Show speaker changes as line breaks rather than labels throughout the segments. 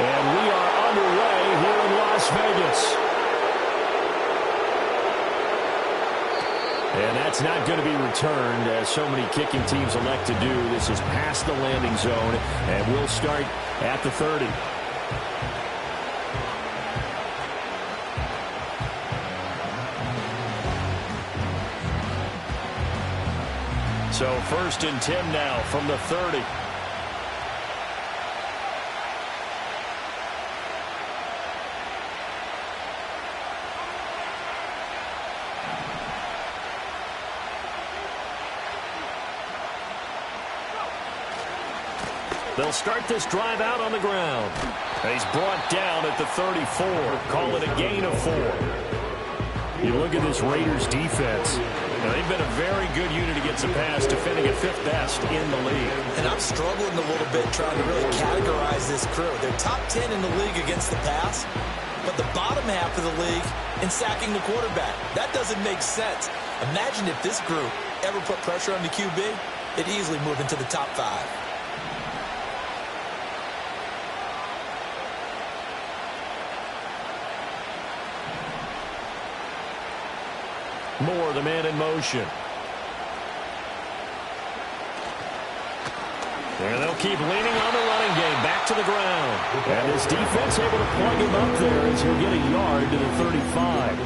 And we are underway here in Las Vegas. And that's not going to be returned, as so many kicking teams elect to do. This is past the landing zone, and we'll start at the 30. So 1st and 10 now from the 30. They'll start this drive out on the ground. And he's brought down at the 34. Call it a gain of 4. You look at this Raiders defense. Now, they've been a very good unit against the pass, defending at 5th best in the league.
And I'm struggling a little bit trying to really categorize this crew. They're top 10 in the league against the pass, but the bottom half of the league in sacking the quarterback. That doesn't make sense. Imagine if this group ever put pressure on the QB, it'd easily move into the top 5.
Moore, the man in motion. And they'll keep leaning on the running game. Back to the ground. And his defense able to plug him up there as he'll get a yard to the 35.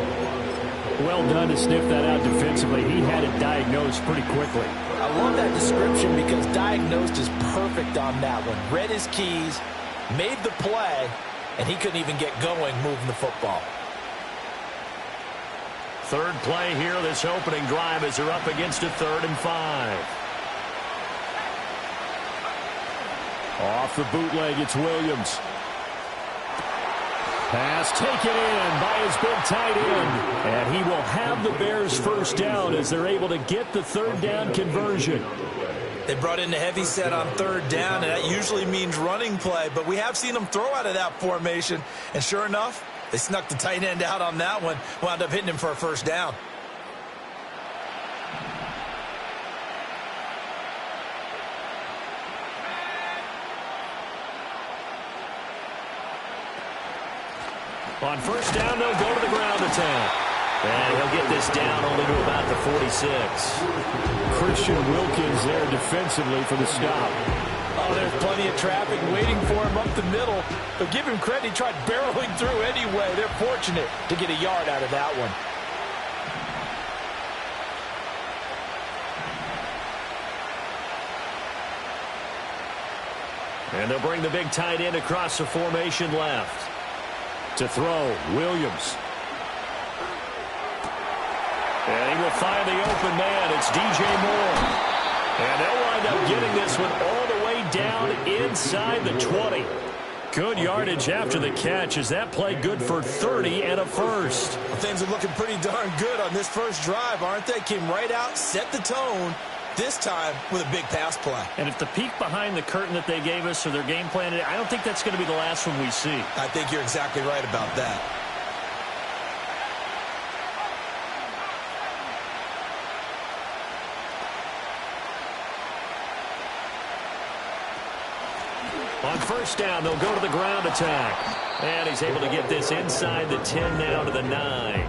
Well done to sniff that out defensively. He had it diagnosed pretty quickly.
I love that description because diagnosed is perfect on that one. Read his keys, made the play, and he couldn't even get going moving the football.
Third play here, this opening drive, as they're up against a 3rd and 5. Off the bootleg, it's Williams. Pass taken in by his big tight end. And he will have the Bears first down as they're able to get the 3rd down conversion.
They brought in the heavy set on 3rd down, and that usually means running play. But we have seen them throw out of that formation. And sure enough, they snuck the tight end out on that one, wound up hitting him for a first down.
On first down, they'll go to the ground attack. And he'll get this down only to about the 46. Christian Wilkins there defensively for the stop.
Oh, there's plenty of traffic waiting for him up the middle. But give him credit, he tried barreling through anyway. They're fortunate to get a yard out of that one.
And they'll bring the big tight end across the formation left. To throw, Williams. And he will find the open man. It's DJ Moore. And they'll wind up getting this one all the way down inside the 20. Good yardage after the catch. Is that play good for 30 and a first?
Well, things are looking pretty darn good on this first drive, aren't they? Came right out, set the tone, this time with a big pass play.
And if the peek behind the curtain that they gave us or their game plan, I don't think that's going to be the last one we see.
I think you're exactly right about that.
On first down, they'll go to the ground attack. And he's able to get this inside the 10 now to the 9.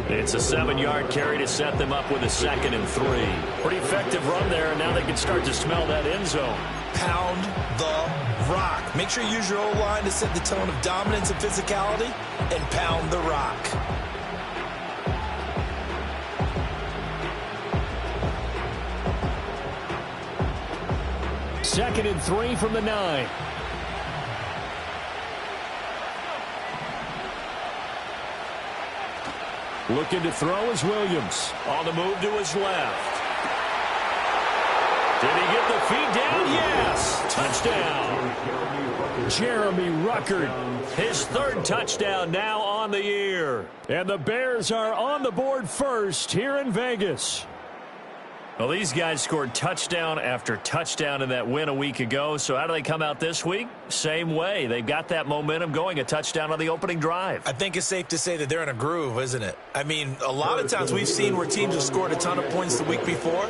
It's a 7-yard carry to set them up with a 2nd and 3. Pretty effective run there, and now they can start to smell that end zone.
Pound the rock. Make sure you use your O-line to set the tone of dominance and physicality, and pound the rock.
Second and 3 from the 9. Looking to throw is Williams. On the move to his left. Did he get the feet down? Yes. Touchdown. Jeremy Ruckert, his 3rd touchdown now on the year. And the Bears are on the board first here in Vegas. Well, these guys scored touchdown after touchdown in that win a week ago. So how do they come out this week? Same way. They've got that momentum going, a touchdown on the opening drive.
I think it's safe to say that they're in a groove, isn't it? I mean, a lot of times we've seen where teams have scored a ton of points the week before,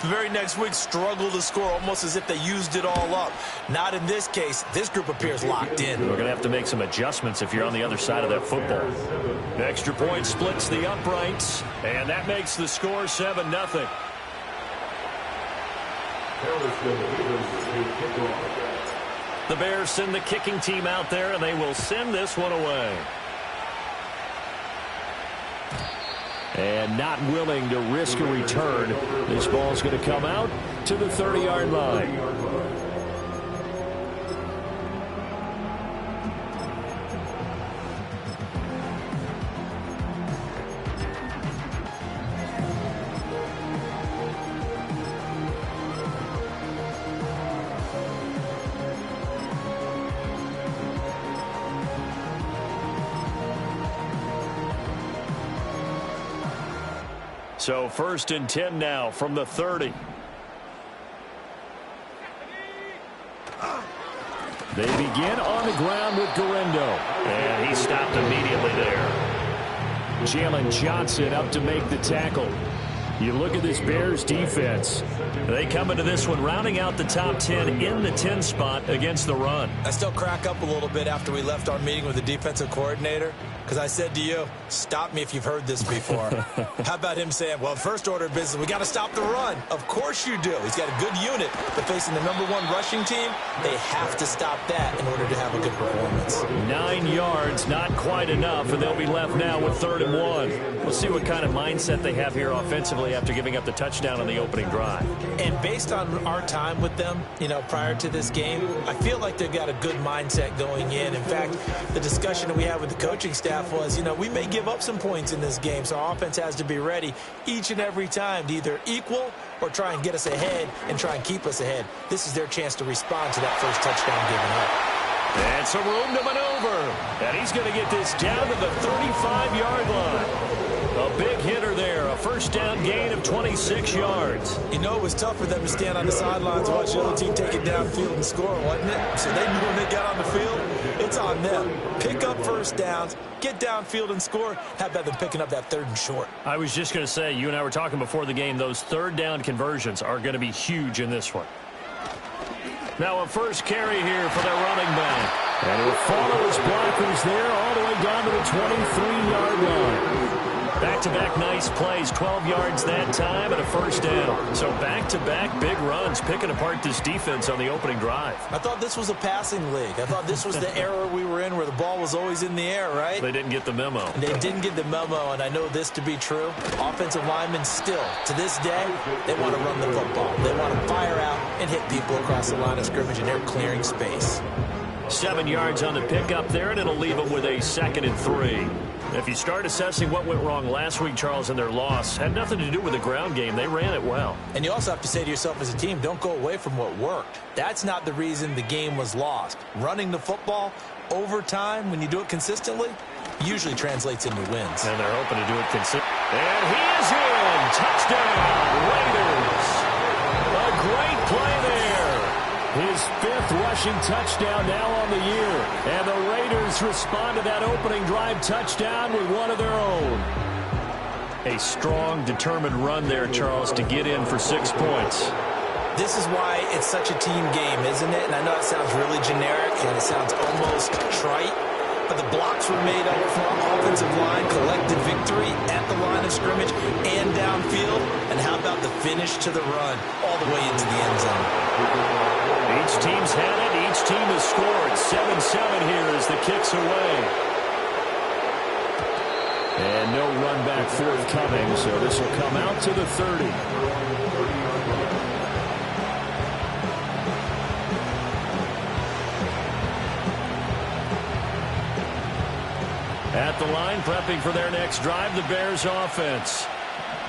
The very next week, struggle to score almost as if they used it all up. Not in this case. This group appears locked in.
We're going to have to make some adjustments if you're on the other side of that football. The extra point splits the uprights, and that makes the score 7-0. The Bears send the kicking team out there, and they will send this one away. And not willing to risk a return, this ball's going to come out to the 30-yard line. So 1st and 10 now from the 30. They begin on the ground with Guerendo. And he stopped immediately there. Jalen Johnson up to make the tackle. You look at this Bears defense. They come into this one rounding out the top 10 in the 10 spot against the run.
I still crack up a little bit after we left our meeting with the defensive coordinator, because I said to you, stop me if you've heard this before. How about him saying, well, first order of business, we got to stop the run. Of course you do. He's got a good unit, but facing the #1 rushing team, they have to stop that in order to have a good performance.
9 yards, not quite enough, and they'll be left now with 3rd and 1. We'll see what kind of mindset they have here offensively after giving up the touchdown on the opening drive.
And based on our time with them, prior to this game, I feel like they've got a good mindset going in. In fact, the discussion that we had with the coaching staff was, we may give up some points in this game, so our offense has to be ready each and every time to either equal or try and get us ahead and try and keep us ahead. This is their chance to respond to that first touchdown given up.
And some room to maneuver. And he's going to get this down to the 35-yard line. A big hitter there. A first down gain of 26 yards.
It was tough for them to stand on the sidelines and watch the other team take it downfield and score, wasn't it? So they knew when they got on the field, it's on them. Pick up first downs, get downfield and score. How about them picking up that 3rd and short?
I was just going to say, you and I were talking before the game, those 3rd down conversions are going to be huge in this one. Now a first carry here for their running back. And he'll follow his blockers there all the way down to the 23-yard line. Back-to-back nice plays, 12 yards that time and a first down. So back-to-back big runs, picking apart this defense on the opening drive.
I thought this was a passing league. I thought this was the era we were in where the ball was always in the air, right?
They didn't get the memo.
They didn't get the memo, and I know this to be true. Offensive linemen still, to this day, they want to run the football. They want to fire out and hit people across the line of scrimmage, and they're clearing space.
7 yards on the pickup there, and it'll leave them with a 2nd and 3. If you start assessing what went wrong last week, Charles, in their loss, had nothing to do with the ground game. They ran it well.
And you also have to say to yourself as a team, don't go away from what worked. That's not the reason the game was lost. Running the football over time, when you do it consistently, usually translates into wins.
And they're hoping to do it consistently. And he is in. Touchdown, Raiders. A great play there. His 5th rushing touchdown now on the year. And the Raiders respond to that opening drive touchdown with one of their own. A strong, determined run there, Charles, to get in for 6 points.
This is why it's such a team game, isn't it? And I know it sounds really generic and it sounds almost trite, but the blocks were made up front, offensive line, collective victory at the line of scrimmage and downfield. And how about the finish to the run all the way into the end zone?
Each team's had it. Each team has scored. 7-7 here as the kick's away. And no run back forthcoming, so this will come out to the 30. At the line, prepping for their next drive, the Bears offense.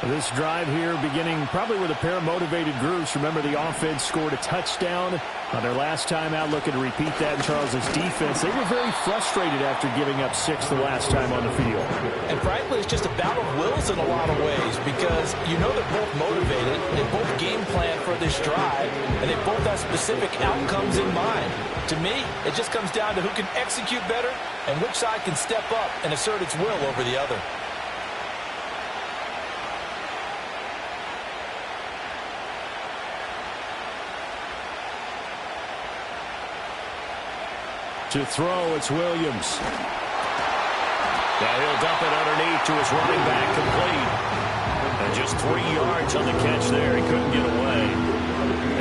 This drive here beginning probably with a pair of motivated groups. Remember, the offense scored a touchdown on their last time out, looking to repeat that in Charles's defense. They were very frustrated after giving up 6 the last time on the field.
And frankly, it's just a battle of wills in a lot of ways because you know they're both motivated. They both game plan for this drive, and they both have specific outcomes in mind. To me, it just comes down to who can execute better and which side can step up and assert its will over the other.
To throw, it's Williams. Now he'll dump it underneath to his running back, complete. And just 3 yards on the catch there. He couldn't get away.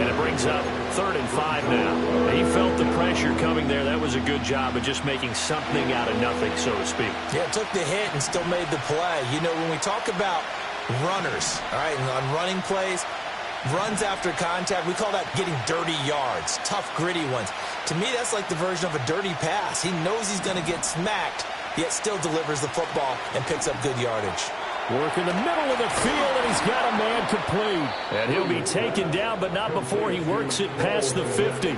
And it brings up 3rd and 5 now. He felt the pressure coming there. That was a good job of just making something out of nothing, so to speak.
Yeah, took the hit and still made the play. You know, when we talk about runners, all right, and on running plays, runs after contact, we call that getting dirty yards, tough, gritty ones. To me, that's like the version of a dirty pass. He knows he's going to get smacked, yet still delivers the football and picks up good yardage.
Work in the middle of the field, and he's got a man complete. And he'll be taken down, but not before he works it past the 50.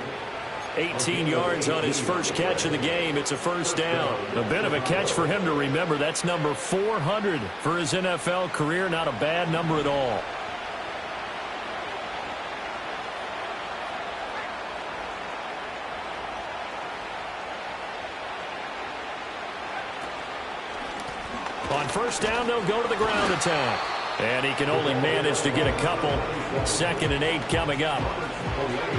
18 yards on his first catch of the game. It's a first down. A bit of a catch for him to remember. That's number 400 for his NFL career. Not a bad number at all. On first down, they'll go to the ground attack. And he can only manage to get a couple. 2nd and 8 coming up.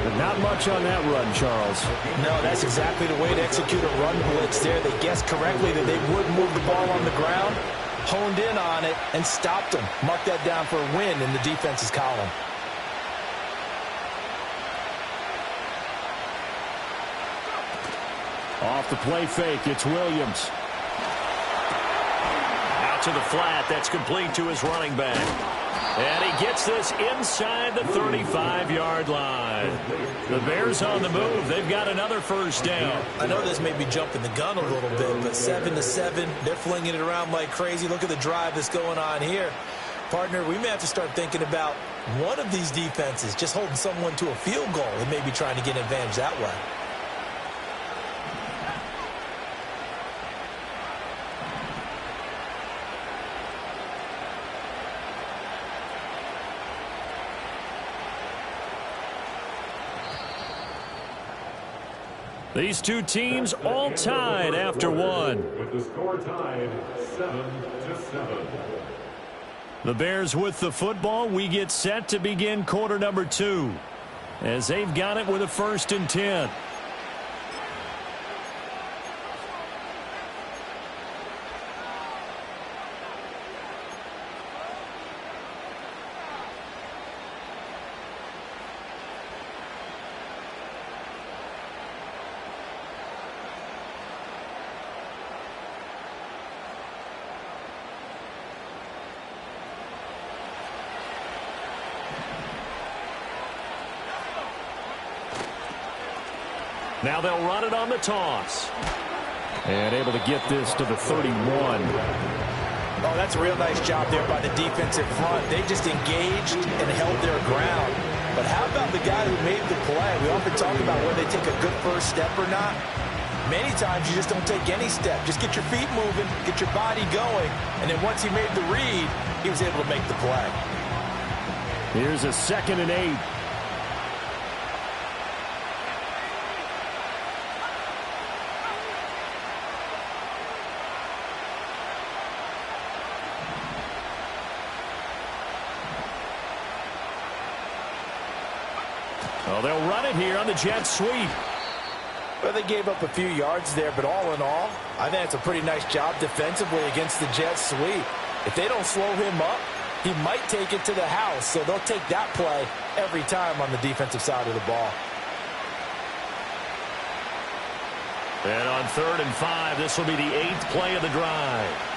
But not much on that run, Charles.
No, that's exactly the way to execute a run blitz there. They guessed correctly that they would move the ball on the ground, honed in on it, and stopped them. Mark that down for a win in the defense's column.
Off the play fake, it's Williams. To the flat, that's complete to his running back. And he gets this inside the 35-yard line. The Bears on the move. They've got another first down.
I know this may be jumping the gun a little bit, but 7-7, they're flinging it around like crazy. Look at the drive that's going on here. Partner, we may have to start thinking about one of these defenses just holding someone to a field goal and maybe trying to get an advantage that way.
These two teams all tied after one.
With the score tied 7-7.
The Bears with the football. We get set to begin quarter number 2 as they've got it with a 1st and 10. Now they'll run it on the toss. And able to get this to the 31.
Oh, that's a real nice job there by the defensive front. They just engaged and held their ground. But how about the guy who made the play? We often talk about whether they take a good first step or not. Many times you just don't take any step. Just get your feet moving, get your body going, and then once he made the read, he was able to make the play.
Here's a 2nd and 8. Well, they'll run it here on the jet sweep.
Well, they gave up a few yards there, but all in all, I think it's a pretty nice job defensively against the jet sweep. If they don't slow him up, he might take it to the house, so they'll take that play every time on the defensive side of the ball.
And on 3rd and 5, this will be the 8th play of the drive.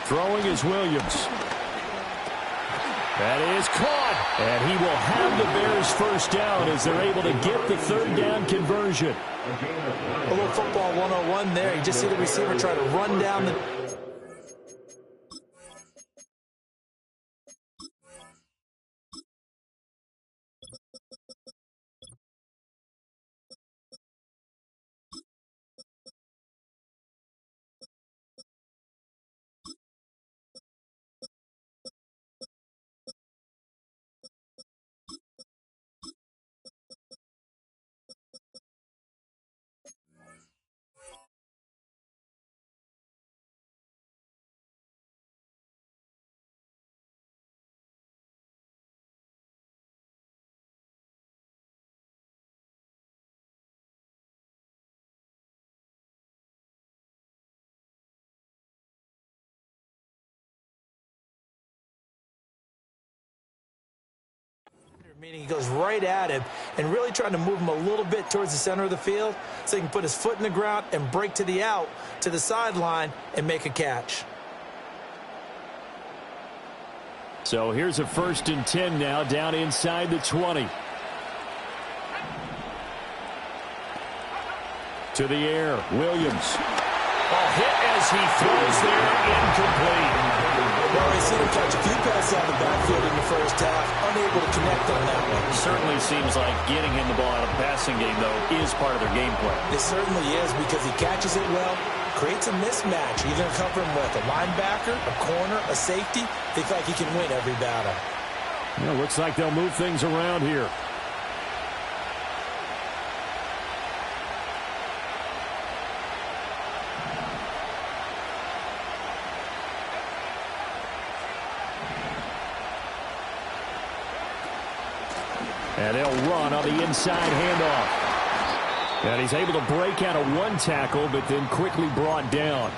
Throwing is Williams. That is caught. And he will have the Bears first down as they're able to get the 3rd down conversion.
A little football 101 there. You just see the receiver try to run down the Meaning he goes right at him and really trying to move him a little bit towards the center of the field so he can put his foot in the ground and break to the out, to the sideline, and make a catch.
So here's a 1st and 10 now, down inside the 20. To the air, Williams. A hit as he throws there, incomplete.
Well, we've seen him catch a few passes out of the backfield in the first half, unable to connect on that one.
Certainly seems like getting him the ball out of the passing game, though, is part of their game plan.
It certainly is because he catches it well, creates a mismatch. You're going to cover him with a linebacker, a corner, a safety. They feel like he can win every battle.
Yeah, looks like they'll move things around here. And they'll run on the inside handoff. And he's able to break out of one tackle, but then quickly brought down.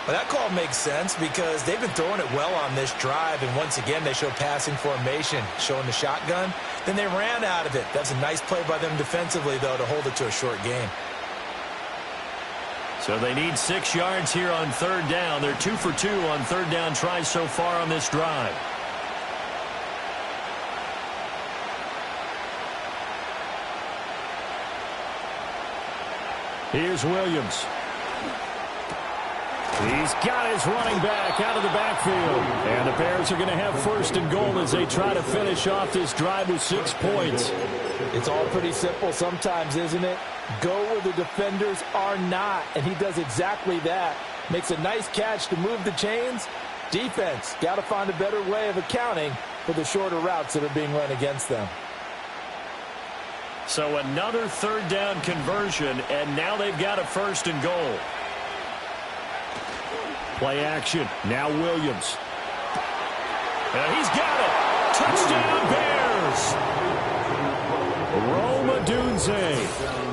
Well, that call makes sense because they've been throwing it well on this drive, and once again they show passing formation, showing the shotgun. Then they ran out of it. That's a nice play by them defensively, though, to hold it to a short game.
So they need 6 yards here on 3rd down. They're 2 for 2 on 3rd down tries so far on this drive. Here's Williams. He's got his running back out of the backfield. And the Bears are going to have 1st and goal as they try to finish off this drive with 6 points.
It's all pretty simple sometimes, isn't it? Go where the defenders are not, and he does exactly that. Makes a nice catch to move the chains. Defense, got to find a better way of accounting for the shorter routes that are being run against them.
So another 3rd down conversion, and now they've got a 1st and goal. Play action. Now Williams. And he's got it. Touchdown Bears. Rome Odunze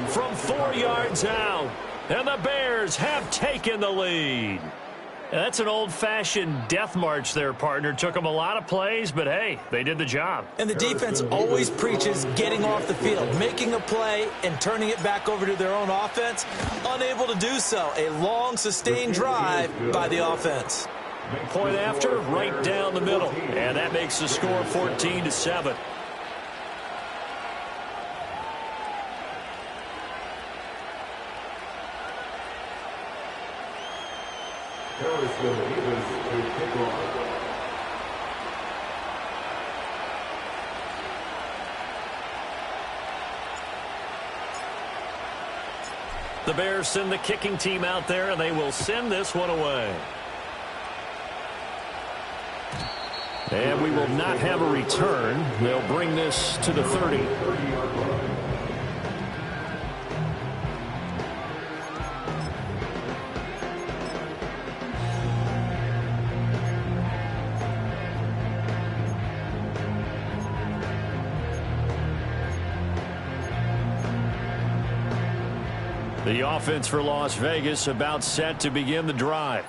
from 4 yards out. And the Bears have taken the lead. That's an old-fashioned death march there, partner. Took them a lot of plays, but hey, they did the job.
And the defense always preaches getting off the field, making a play, and turning it back over to their own offense. Unable to do so. A long, sustained drive by the offense.
Point after, right down the middle. And that makes the score 14-7.
Harrisville Davis to kick off.
The Bears send the kicking team out there, and they will send this one away. And we will not have a return. They'll bring this to the 30. The offense for Las Vegas about set to begin the drive.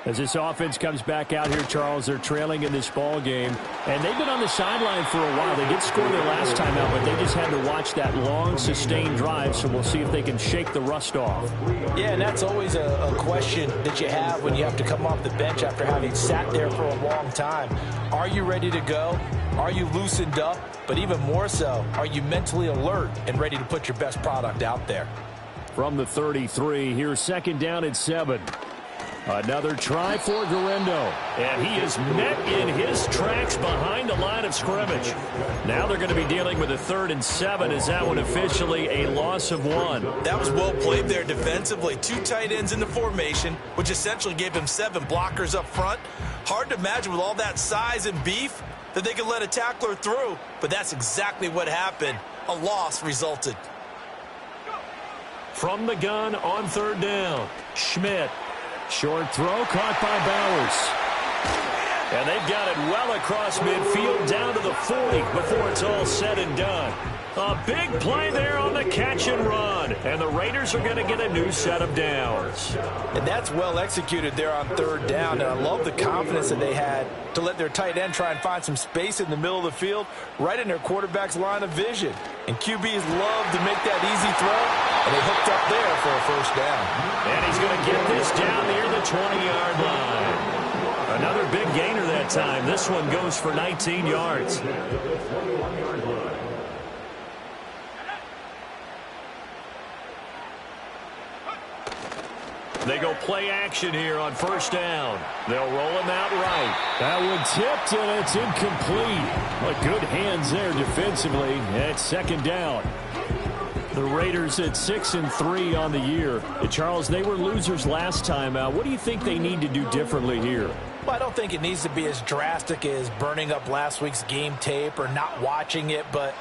As this offense comes back out here, Charles, they're trailing in this ball game. And they've been on the sideline for a while. They did score their last time out, but they just had to watch that long, sustained drive. So we'll see if they can shake the rust off.
Yeah, and that's always a question that you have when you have to come off the bench after having sat there for a long time. Are you ready to go? Are you loosened up? But even more so, are you mentally alert and ready to put your best product out there?
From the 33, here's 2nd down at 7. Another try for Guerrero. And he is met in his tracks behind the line of scrimmage. Now they're going to be dealing with a 3rd and 7 as that one officially a loss of 1.
That was well played there defensively. 2 tight ends in the formation, which essentially gave him 7 blockers up front. Hard to imagine with all that size and beef that they could let a tackler through. But that's exactly what happened. A loss resulted.
From the gun on 3rd down, Schmidt. Short throw caught by Bowers. And they've got it well across midfield down to the 40 before it's all said and done. A big play there on the catch and run. And the Raiders are going to get a new set of downs.
And that's well executed there on third down. And I love the confidence that they had to let their tight end try and find some space in the middle of the field, right in their quarterback's line of vision. And QBs love to make that easy throw, and they hooked up there for a first down.
And he's going to get this down near the 20-yard line. Another big gainer that time. This one goes for 19 yards. They go play action here on first down. They'll roll him out right.
That one tipped, and it's incomplete. But good hands there defensively at second down. The Raiders at 6-3 on the year. Charles, they were losers last time out. What do you think they need to do differently here?
Well, I don't think it needs to be as drastic as burning up last week's game tape or not watching it, but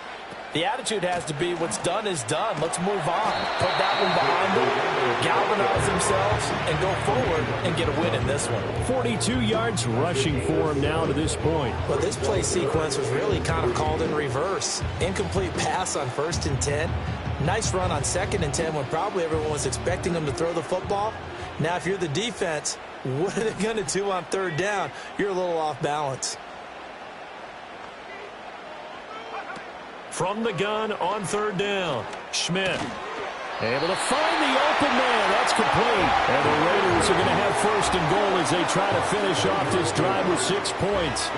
the attitude has to be what's done is done. Let's move on. Put that one behind them, galvanize themselves, and go forward and get a win in this one.
42 yards rushing for him now to this point.
But this play sequence was really kind of called in reverse. Incomplete pass on 1st and 10. Nice run on 2nd and 10 when probably everyone was expecting them to throw the football. Now, if you're the defense, what are they going to do on 3rd down? You're a little off balance.
From the gun on 3rd down, Schmidt able to find the open man. That's complete. And the Raiders are going to have 1st and goal as they try to finish off this drive with 6 points.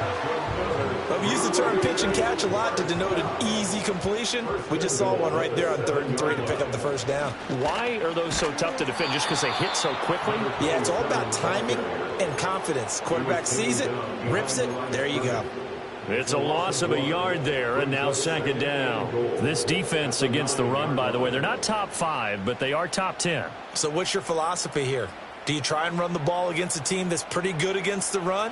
But we use the term pitch and catch a lot to denote an easy completion. We just saw one right there on 3rd and 3 to pick up the 1st down.
Why are those so tough to defend? Just because they hit so quickly?
Yeah, it's all about timing and confidence. Quarterback sees it, rips it, there you go.
It's a loss of a yard there, and now 2nd down. This defense against the run, by the way, they're not top 5, but they are top 10.
So what's your philosophy here? Do you try and run the ball against a team that's pretty good against the run?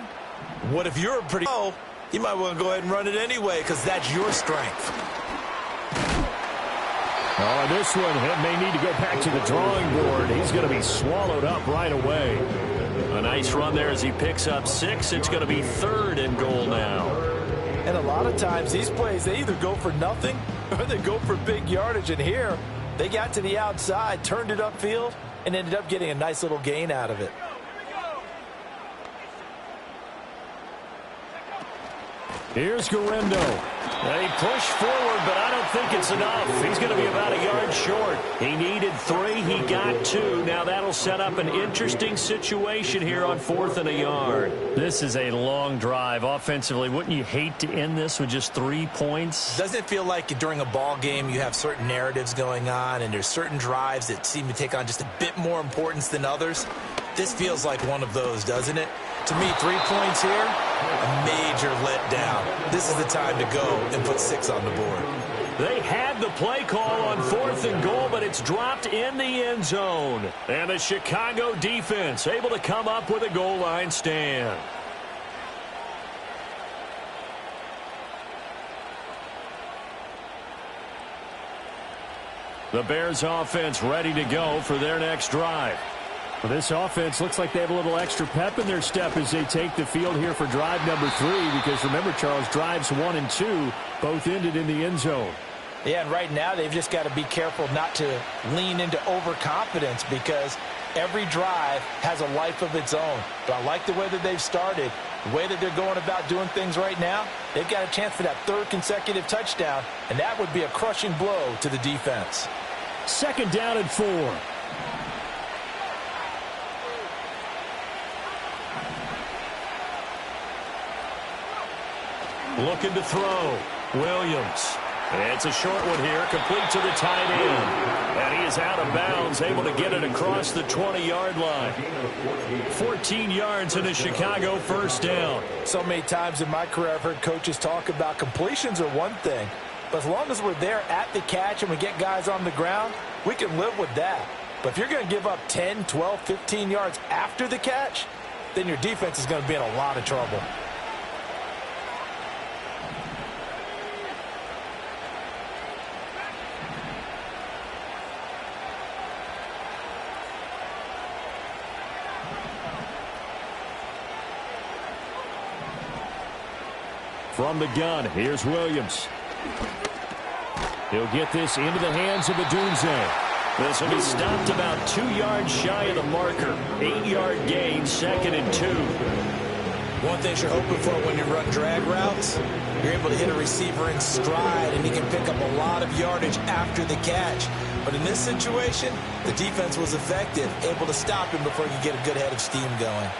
What if you're pretty low? You might want to go ahead and run it anyway because that's your strength.
Oh, this one may need to go back to the drawing board. He's going to be swallowed up right away.
A nice run there as he picks up 6. It's going to be 3rd and goal now.
And a lot of times these plays, they either go for nothing or they go for big yardage. And here, they got to the outside, turned it upfield, and ended up getting a nice little gain out of it.
Here's Guerrero.
They push forward, but I don't think it's enough. He's going to be about a yard short. He needed 3. He got 2. Now that'll set up an interesting situation here on 4th and a yard.
This is a long drive offensively. Wouldn't you hate to end this with just 3 points?
Doesn't it feel like during a ball game you have certain narratives going on and there's certain drives that seem to take on just a bit more importance than others? This feels like one of those, doesn't it? To me, 3 points here, a major letdown. This is the time to go and put 6 on the board.
They had the play call on 4th and goal, but it's dropped in the end zone. And the Chicago defense able to come up with a goal line stand. The Bears offense ready to go for their next drive.
Well, this offense looks like they have a little extra pep in their step as they take the field here for drive number 3. Because remember, Charles, drives 1 and 2 both ended in the end zone.
Yeah, and right now they've just got to be careful not to lean into overconfidence because every drive has a life of its own. But I like the way that they've started, the way that they're going about doing things right now. They've got a chance for that 3rd consecutive touchdown, and that would be a crushing blow to the defense.
2nd down and 4.
Looking to throw. Williams. It's a short one here, complete to the tight end. And he is out of bounds, able to get it across the 20-yard line. 14 yards in a Chicago 1st down.
So many times in my career I've heard coaches talk about completions are one thing, but as long as we're there at the catch and we get guys on the ground, we can live with that. But if you're going to give up 10, 12, 15 yards after the catch, then your defense is going to be in a lot of trouble.
From the gun, here's Williams. He'll get this into the hands of Odunze. This will be stopped about 2 yards shy of the marker. 8-yard gain, 2nd and 2.
One thing you're hoping for when you run drag routes, you're able to hit a receiver in stride, and he can pick up a lot of yardage after the catch. But in this situation, the defense was effective, able to stop him before he could get a good head of steam going.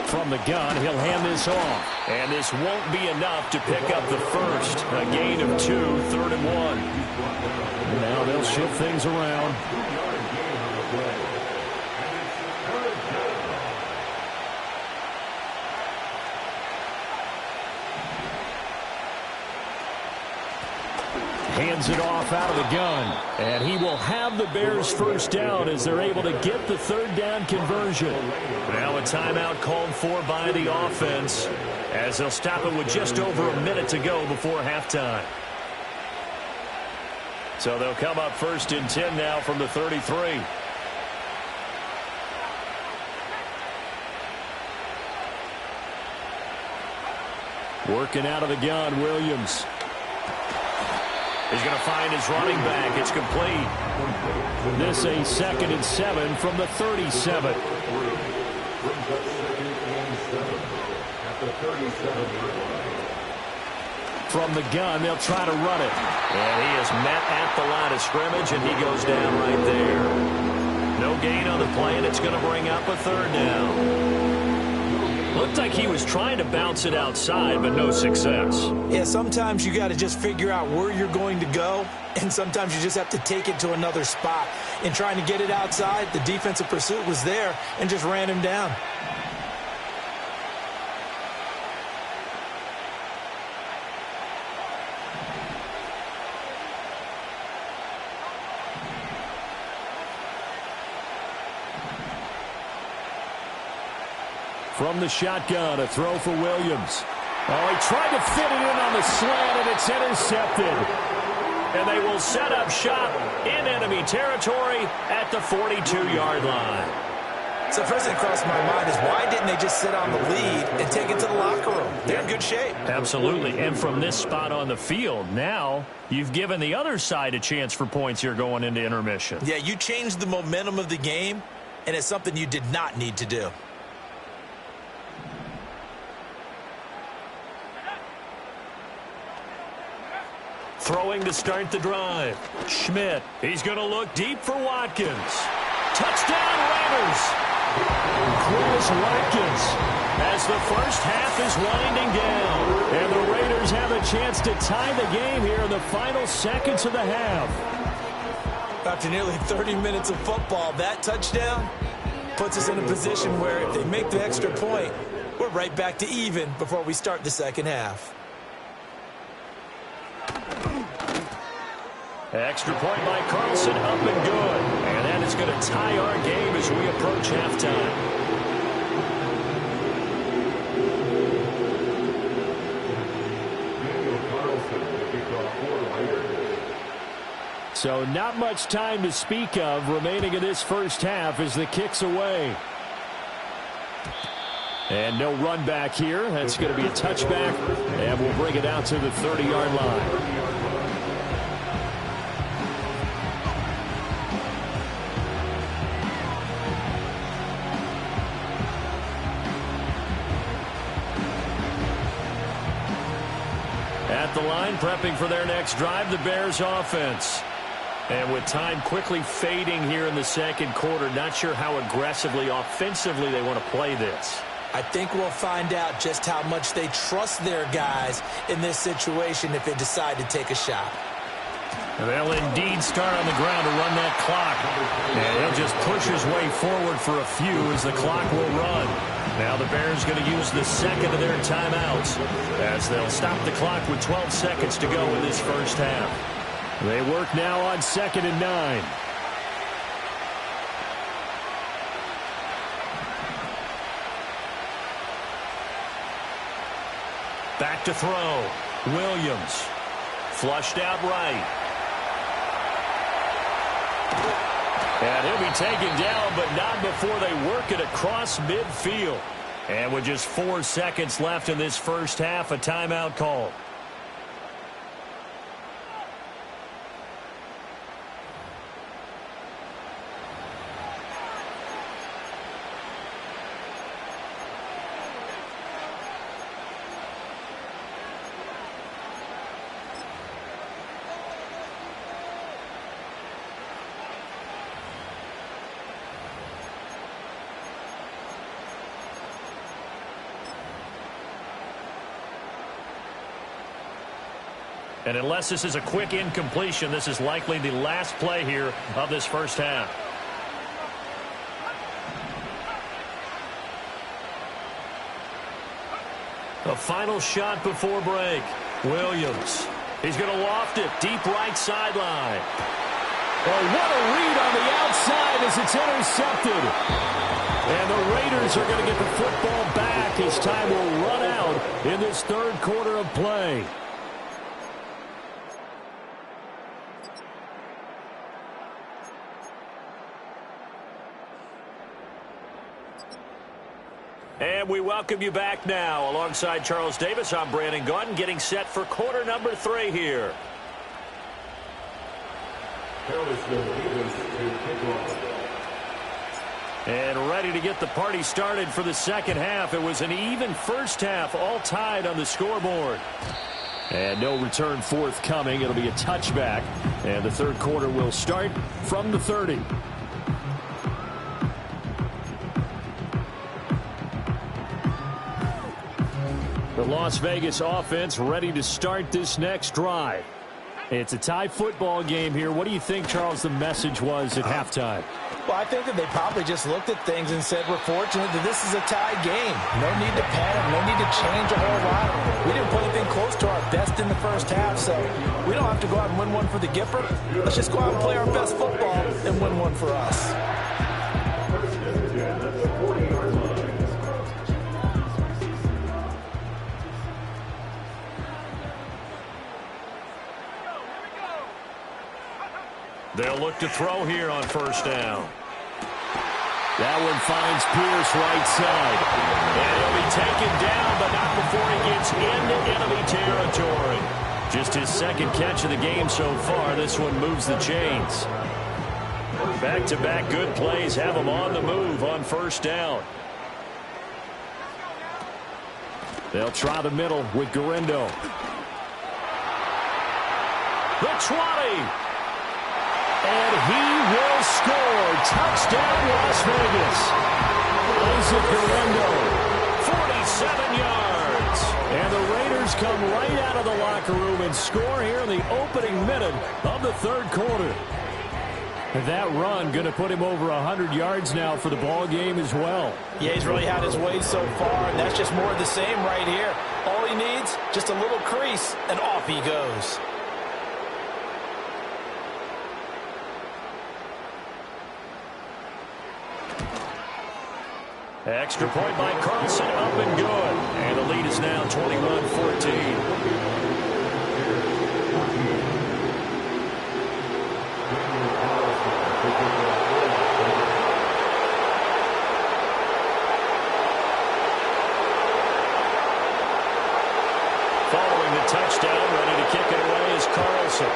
From the gun, he'll hand this off. And this won't be enough to pick up the first. A gain of 2, 3rd and 1. Now they'll shift things around. Hands it off out of the gun. And he will have the Bears first down as they're able to get the 3rd down conversion.
Now a timeout called for by the offense as they'll stop it with just over a minute to go before halftime. So they'll come up 1st and 10 now from the 33.
Working out of the gun, Williams.
He's going to find his running back. It's complete.
This a 2nd and 7 from the 37. From the gun, they'll try to run it.
And he is met at the line of scrimmage, and he goes down right there. No gain on the play, and it's going to bring up a 3rd down. Looked like he was trying to bounce it outside, but no success.
Yeah, sometimes you got to just figure out where you're going to go, and sometimes you just have to take it to another spot. In trying to get it outside, the defensive pursuit was there and just ran him down.
From the shotgun, a throw for Williams. Oh, he tried to fit it in on the slant, and it's intercepted.
And they will set up shop in enemy territory at the 42-yard line.
So first thing that crossed my mind is why didn't they just sit on the lead and take it to the locker room? They're in good shape.
Absolutely. And from this spot on the field, now you've given the other side a chance for points here going into intermission.
Yeah, you changed the momentum of the game, and it's something you did not need to do.
Throwing to start the drive. Schmidt. He's going to look deep for Watkins. Touchdown Raiders.
Chris Watkins.
As the first half is winding down.
And the Raiders have a chance to tie the game here in the final seconds of the half.
After nearly 30 minutes of football, that touchdown puts us in a position where if they make the extra point, we're right back to even before we start the second half.
Extra point by Carlson, up and good. And that is going to tie our game as we approach halftime.
So not much time to speak of remaining in this first half as the kick's away. And no run back here. That's going to be a touchback. And we'll bring it out to the 30-yard line.
At the line, prepping for their next drive, the Bears offense. And with time quickly fading here in the second quarter, not sure how aggressively, offensively they want to play this.
I think we'll find out just how much they trust their guys in this situation if they decide to take a shot.
They'll indeed start on the ground to run that clock. And he'll just push his way forward for a few as the clock will run. Now the Bears going to use the second of their timeouts as they'll stop the clock with 12 seconds to go in this first half.
They work now on 2nd and 9.
Back to throw. Williams. Flushed out right. And he'll be taken down, but not before they work it across midfield. And with just 4 seconds left in this first half, a timeout call. And unless this is a quick incompletion, this is likely the last play here of this first half. A final shot before break. Williams. He's going to loft it deep right sideline. Oh, what a read on the outside as it's intercepted. And the Raiders are going to get the football back as time will run out in this third quarter of play. And we welcome you back now. Alongside Charles Davis, I'm Brandon Gaudin, getting set for quarter number 3 here. And ready to get the party started for the second half. It was an even first half, all tied on the scoreboard. And no return forthcoming. It'll be a touchback. And the third quarter will start from the 30. The Las Vegas offense ready to start this next drive. It's a tie football game here. What do you think, Charles, the message was at halftime?
Well, I think that they probably just looked at things and said, we're fortunate that this is a tie game. No need to panic. No need to change a whole lot. We didn't put anything close to our best in the first half, so we don't have to go out and win one for the Gipper. Let's just go out and play our best football and win one for us.
They'll look to throw here on first down. That one finds Pierce right side. And he'll be taken down, but not before he gets into enemy territory. Just his second catch of the game so far. This one moves the chains. Back-to-back good plays have him on the move on first down. They'll try the middle with Guerendo. The 20. And he will score. Touchdown, Las Vegas. Isaac Guerendo, 47 yards. And the Raiders come right out of the locker room and score here in the opening minute of the third quarter. And that run going to put him over 100 yards now for the ball game as well.
Yeah, he's really had his way so far, and that's just more of the same right here. All he needs, just a little crease, and off he goes.
Extra point by Carlson, up and good. And the lead is now 21-14. Following the touchdown, ready to kick it away is Carlson.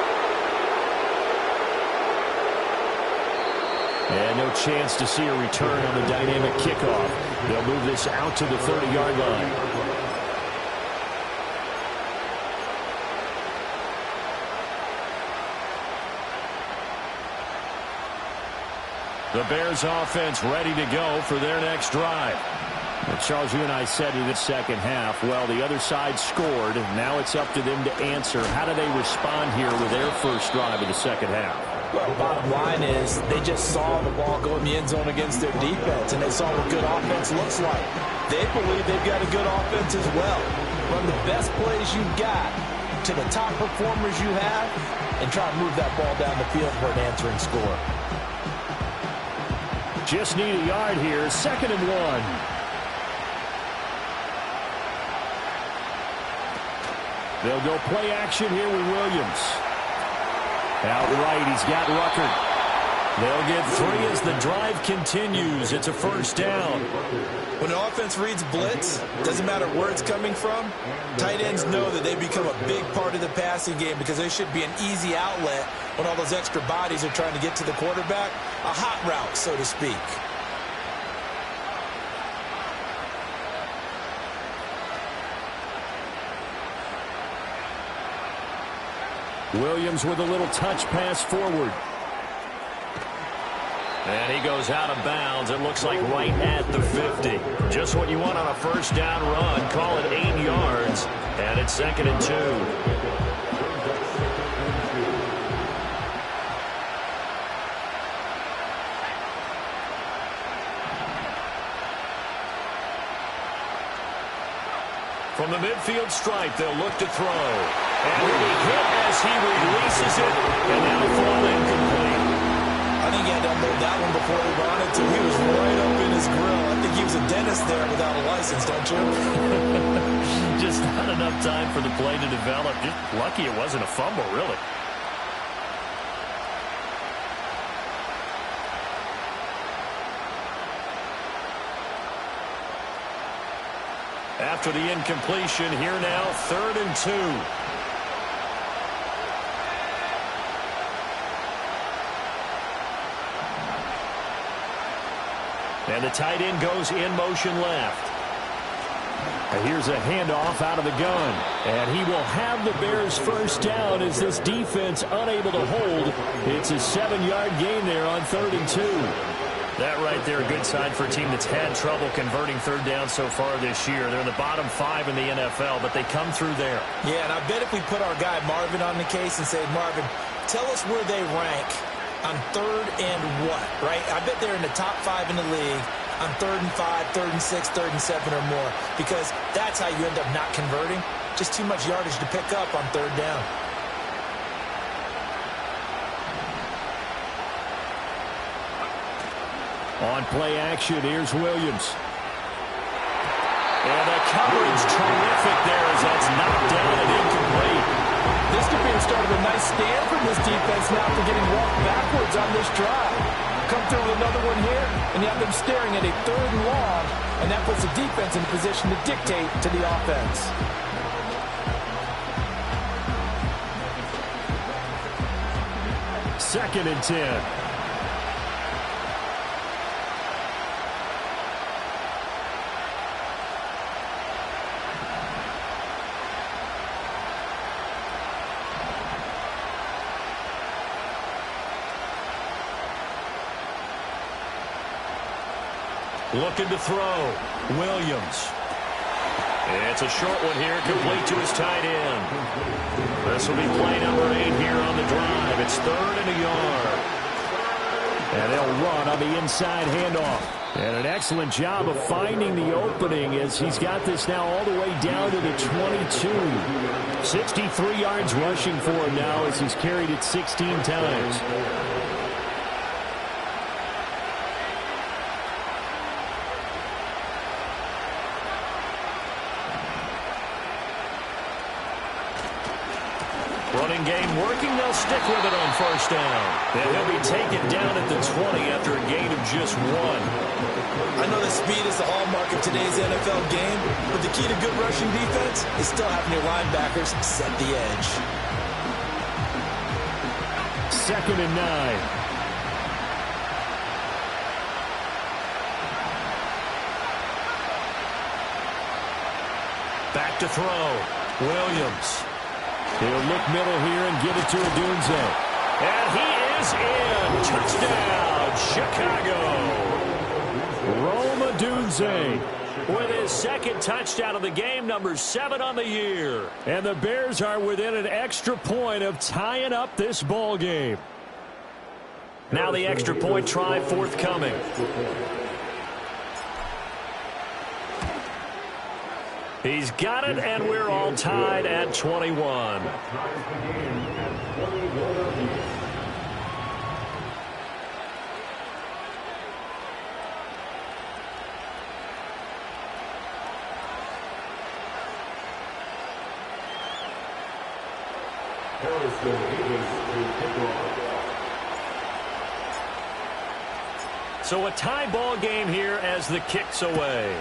And no chance to see a return on the dynamic kickoff. They'll move this out to the 30-yard line. The Bears offense ready to go for their next drive. Well, Charles, you and I said in the second half, well, the other side scored. Now it's up to them to answer. How do they respond here with their first drive of the second half?
Well, bottom line is they just saw the ball go in the end zone against their defense, and they saw what good offense looks like. They believe they've got a good offense as well. Run the best plays you've got to the top performers you have, and try to move that ball down the field for an answering score.
Just need a yard here. 2nd and 1. They'll go play action here with Williams. Outright, he's got Ruckert.
They'll get 3 as the drive continues. It's a first down.
When an offense reads blitz, doesn't matter where it's coming from, tight ends know that they become a big part of the passing game because they should be an easy outlet when all those extra bodies are trying to get to the quarterback. A hot route, so to speak.
Williams with a little touch pass forward. And he goes out of bounds. It looks like right at the 50. Just what you want on a first down run. Call it 8 yards. And it's 2nd and 2. From the midfield stripe, they'll look to throw. And he'll be hit as he releases it. And now fall incomplete.
I think he had to unload that one before he wanted to. He was right up in his grill. I think he was a dentist there without a license, don't you?
Just not enough time for the play to develop. Just lucky it wasn't a fumble, really. After the incompletion, here now, 3rd and 2. And the tight end goes in motion left. And here's a handoff out of the gun. And he will have the Bears first down as this defense unable to hold. It's a 7-yard gain there on 3rd and 2. That right there, a good sign for a team that's had trouble converting third down so far this year. They're in the bottom 5 in the NFL, but they come through there.
Yeah, and I bet if we put our guy Marvin on the case and say, Marvin, tell us where they rank on 3rd and what, right? I bet they're in the top 5 in the league on 3rd and 5, 3rd and 6, 3rd and 7 or more, because that's how you end up not converting. Just too much yardage to pick up on 3rd down.
On play action, here's Williams. And the coverage terrific there as that's knocked down and incomplete.
This could be the start of a nice stand from this defense now for getting walked backwards on this drive. Come through with another one here, and you have them staring at a 3rd and long, and that puts the defense in a position to dictate to the offense.
Second and 10. Looking to throw. Williams. It's a short one here, complete to his tight end. This will be play number 8 here on the drive. It's 3rd and a yard. And they'll run on the inside handoff. And an excellent job of finding the opening as he's got this now all the way down to the 22. 63 yards rushing for him now as he's carried it 16 times. Running game working. They'll stick with it on first down. And he'll be taken down at the 20 after a gain of just 1.
I know that speed is the hallmark of today's NFL game, but the key to good rushing defense is still having your linebackers set the edge.
2nd and 9. Back to throw. Williams. He'll look middle here and give it to Odunze. And he is in. Touchdown, Chicago. Rome Odunze with his 2nd touchdown of the game, number 7 on the year. And the Bears are within an extra point of tying up this ball game. Now the extra point try forthcoming. He's got it, and we're all tied at 21.
Harrison Davis to kick off.
So a tie ball game here as the kick's away.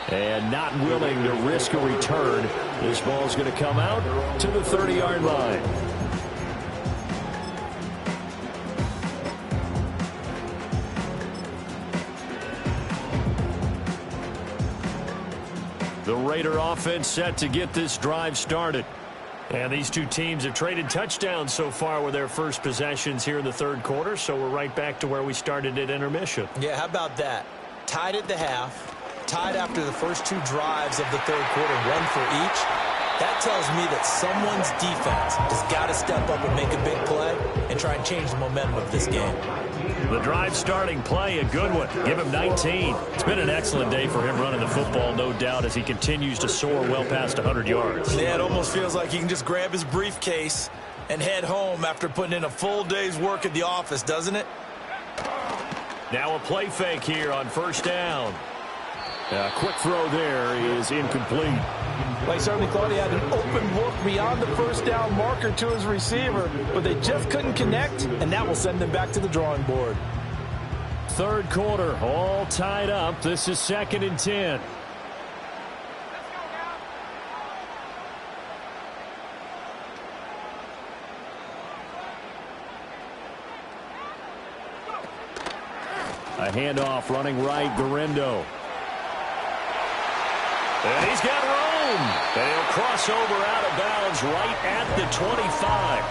And not willing to risk a return. This ball's going to come out to the 30-yard line. The Raider offense set to get this drive started. And these two teams have traded touchdowns so far with their first possessions here in the third quarter, so we're right back to where we started at intermission.
Yeah, how about that? Tied at the half, tied after the first two drives of the third quarter, one for each. That tells me that someone's defense has got to step up and make a big play and try and change the momentum of this game.
The drive starting play, a good one. Give him 19. It's been an excellent day for him running the football, no doubt, as he continues to soar well past 100 yards.
Yeah, it almost feels like he can just grab his briefcase and head home after putting in a full day's work at the office, doesn't it?
Now a play fake here on first down. A quick throw there is incomplete.
Well, he certainly thought he had an open look beyond the first down marker to his receiver, but they just couldn't connect, and that will send them back to the drawing board.
Third quarter, all tied up. This is 2nd and 10. A handoff running right, Guerrero. And he's got room. And he'll cross over out of bounds right at the 25.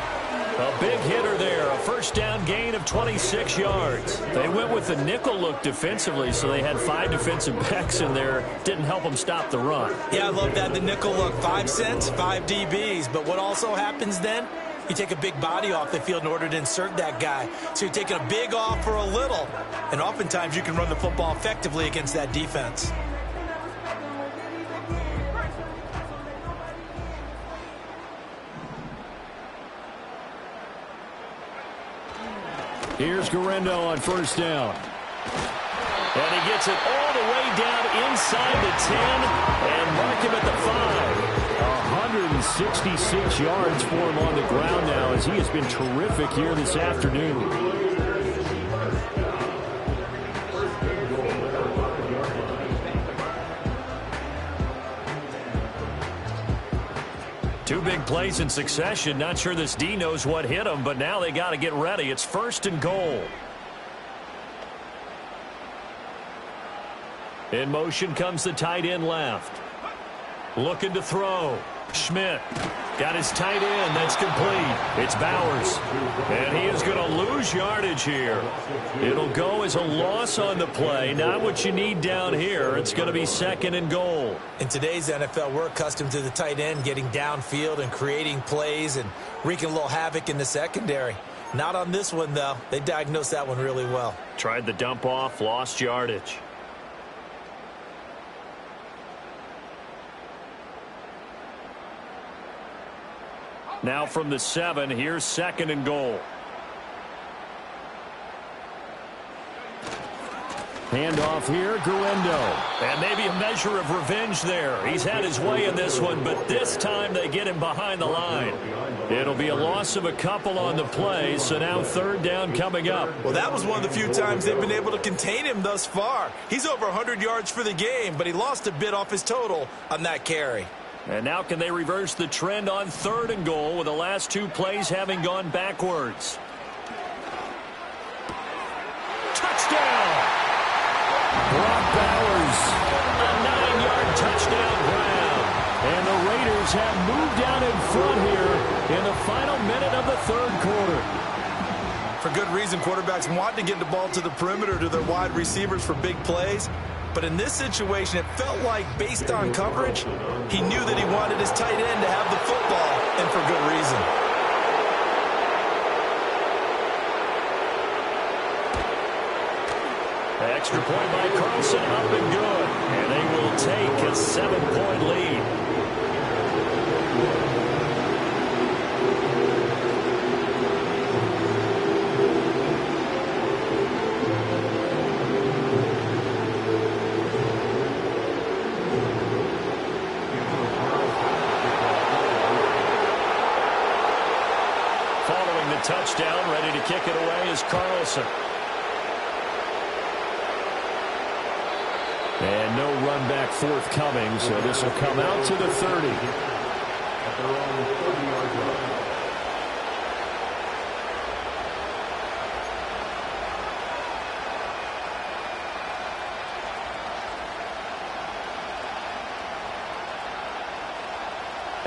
A big hitter there. A first down gain of 26 yards. They went with the nickel look defensively, so they had 5 defensive backs in there. Didn't help them stop the run.
Yeah, I love that. The nickel look. 5 cents, 5 DBs. But what also happens then? You take a big body off the field in order to insert that guy. So you're taking a big off for a little. And oftentimes you can run the football effectively against that defense.
Here's Guerrero on first down. And he gets it all the way down inside the 10 and mark him at the 5. 166 yards for him on the ground now as he has been terrific here this afternoon. Two big plays in succession. Not sure this D knows what hit him, but now they got to get ready. It's 1st and goal. In motion comes the tight end left. Looking to throw. Schmidt got his tight end. That's complete. It's Bowers. And he is going to lose yardage here. It'll go as a loss on the play. Not what you need down here. It's going to be 2nd and goal.
In today's NFL, we're accustomed to the tight end getting downfield and creating plays and wreaking a little havoc in the secondary. Not on this one, though. They diagnosed that one really well.
Tried the dump off, lost yardage. Now from the 7, here's 2nd and goal. Handoff here, Guerrero. And maybe a measure of revenge there. He's had his way in this one, but this time they get him behind the line. It'll be a loss of a couple on the play, so now 3rd down coming up.
Well, that was one of the few times they've been able to contain him thus far. He's over 100 yards for the game, but he lost a bit off his total on that carry.
And now can they reverse the trend on 3rd and goal with the last 2 plays having gone backwards? Touchdown! Brock Bowers, a 9-yard touchdown grab. And the Raiders have moved out in front here in the final minute of the 3rd quarter.
For good reason, quarterbacks want to get the ball to the perimeter to their wide receivers for big plays. But in this situation, it felt like, based on coverage, he knew that he wanted his tight end to have the football, and for good reason.
Extra point by Carlson, up and good. And they will take a 7-point lead. touchdown. Ready to kick it away is Carlson. And no run back forthcoming, so this will come out to the 30.
At their own 30-yard line.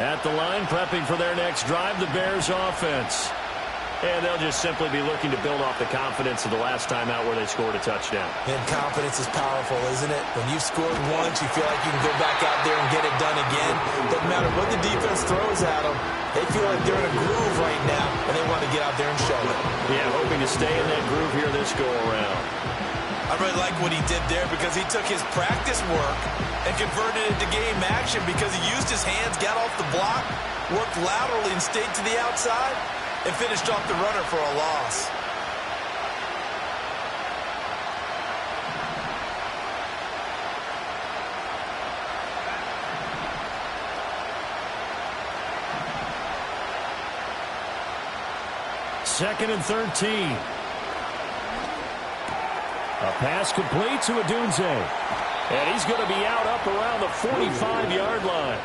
At the line, prepping for their next drive, the Bears offense. And they'll just simply be looking to build off the confidence of the last time out where they scored a touchdown.
And confidence is powerful, isn't it? When you've scored once, you feel like you can go back out there and get it done again. Doesn't matter what the defense throws at them. They feel like they're in a groove right now, and they want to get out there and show it.
Yeah, hoping to stay in that groove here this go-around.
I really like what he did there because he took his practice work and converted it to game action because he used his hands, got off the block, worked laterally and stayed to the outside, and finished off the runner for a loss.
Second and 13. A pass complete to Odunze. And he's going to be out up around the 45-yard line.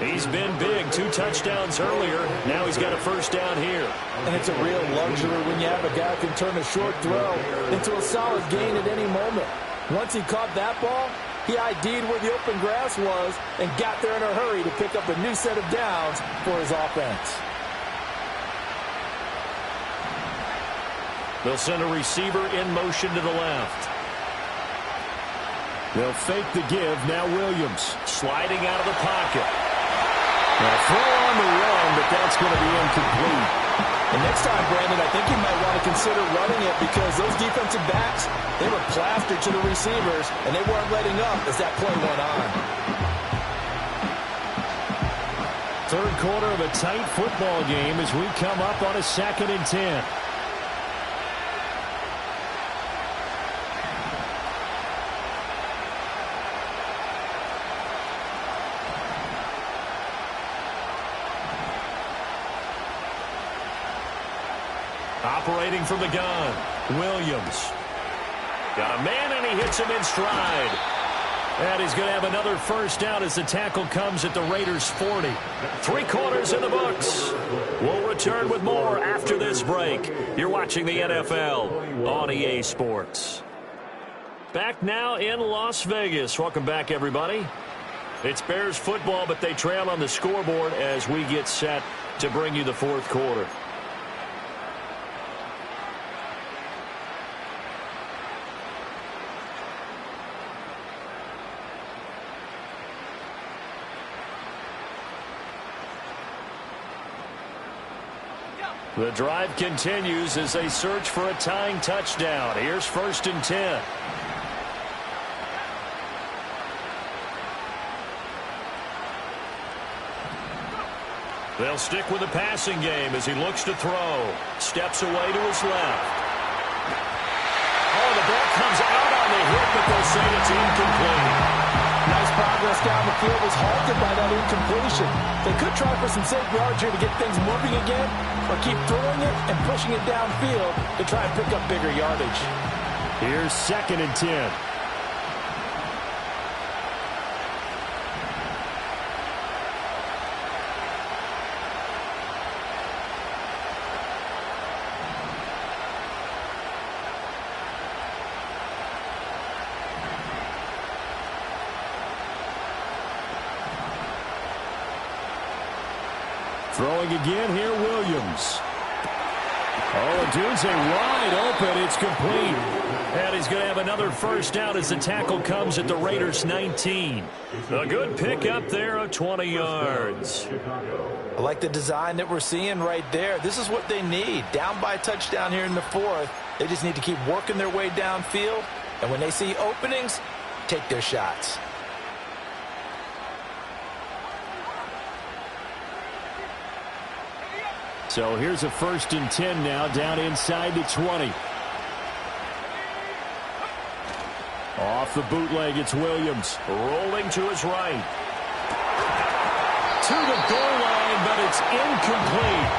He's been big. 2 touchdowns earlier. Now he's got a first down here.
And it's a real luxury when you have a guy who can turn a short throw into a solid gain at any moment. Once he caught that ball, he ID'd where the open grass was and got there in a hurry to pick up a new set of downs for his offense.
They'll send a receiver in motion to the left. They'll fake the give. Now Williams sliding out of the pocket. Now throw on the run, but that's going to be incomplete.
And next time, Brandon, I think you might want to consider running it because those defensive backs, they were plastered to the receivers, and they weren't letting up as that play went on.
Third quarter of a tight football game as we come up on a 2nd and 10. Operating from the gun, Williams. Got a man, and he hits him in stride. And he's going to have another first down as the tackle comes at the Raiders' 40. 3 quarters in the books. We'll return with more after this break. You're watching the NFL on EA Sports. Back now in Las Vegas. Welcome back, everybody. It's Bears football, but they trail on the scoreboard as we get set to bring you the 4th quarter. The drive continues as they search for a tying touchdown. Here's 1st and 10. They'll stick with the passing game as he looks to throw. Steps away to his left. Oh, the ball comes out on the hit, but they'll say it's incomplete.
Nice progress down the field was halted by that incompletion. They could try for some safe yards here to get things moving again, or keep throwing it and pushing it downfield to try and pick up bigger yardage.
Here's 2nd and 10. Throwing again here, Williams. Oh, Odunze wide open. It's complete. And he's going to have another first down as the tackle comes at the Raiders' 19. A good pickup there of 20 yards.
I like the design that we're seeing right there. This is what they need. Down by a touchdown here in the 4th. They just need to keep working their way downfield. And when they see openings, take their shots.
So here's a 1st and 10 now, down inside the 20. Off the bootleg, it's Williams. Rolling to his right. To the goal line, but it's incomplete.